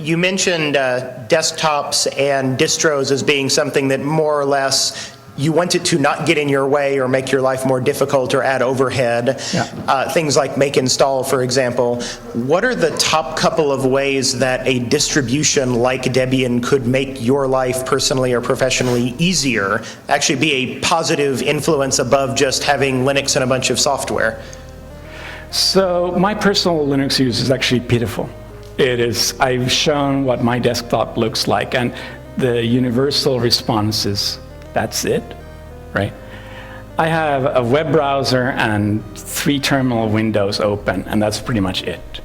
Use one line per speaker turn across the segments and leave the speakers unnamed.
You mentioned desktops and distros as being something that more or less you want it to not get in your way or make your life more difficult or add overhead.
Yeah.
Things like make install, for example. What are the top couple of ways that a distribution like Debian could make your life personally or professionally easier, actually be a positive influence above just having Linux and a bunch of software?
So my personal Linux use is actually pitiful. I've shown what my desktop looks like, and the universal response is, that's it, right? I have a web browser and 3 terminal windows open, and that's pretty much it.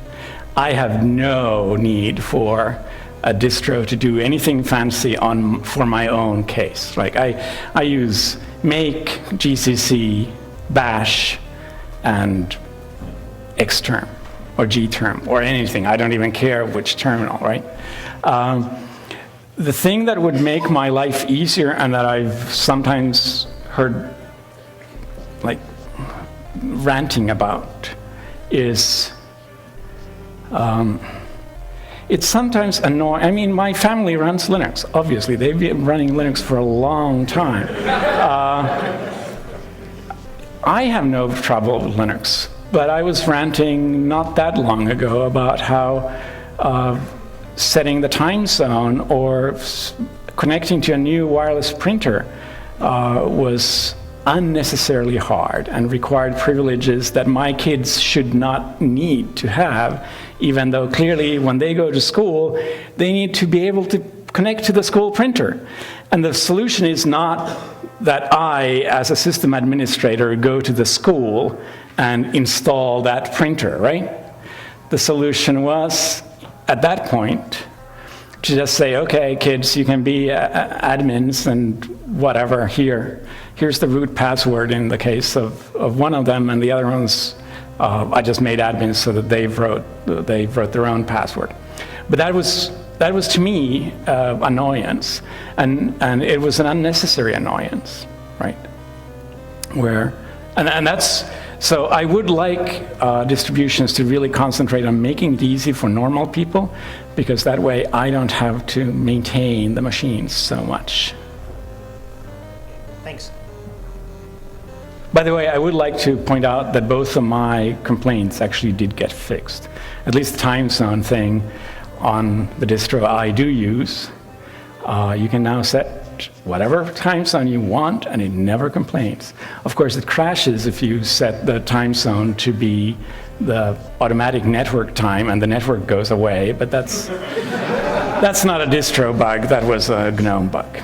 I have no need for a distro to do anything fancy for my own case. Like I use make, GCC, bash, and xterm, or gterm, or anything. I don't even care which terminal, right? The thing that would make my life easier, and that I've sometimes heard like ranting about, is it's sometimes annoying. I mean, my family runs Linux, obviously. They've been running Linux for a long time. I have no trouble with Linux, but I was ranting not that long ago about how setting the time zone or connecting to a new wireless printer was unnecessarily hard and required privileges that my kids should not need to have, even though clearly when they go to school, they need to be able to connect to the school printer. And the solution is not that I, as a system administrator, go to the school and install that printer, right? The solution was, at that point, to just say, okay, kids, you can be admins and whatever, here's the root password in the case of one of them, and the other ones, I just made admins so that they wrote their own password. But that was to me annoyance, and it was an unnecessary annoyance, right? And that's, so I would like distributions to really concentrate on making it easy for normal people, because that way I don't have to maintain the machines so much.
Thanks.
By the way, I would like to point out that both of my complaints actually did get fixed. At least the time zone thing on the distro I do use, you can now set whatever time zone you want, and it never complains. Of course, it crashes if you set the time zone to be the automatic network time, and the network goes away, but that's not a distro bug, that was a GNOME bug.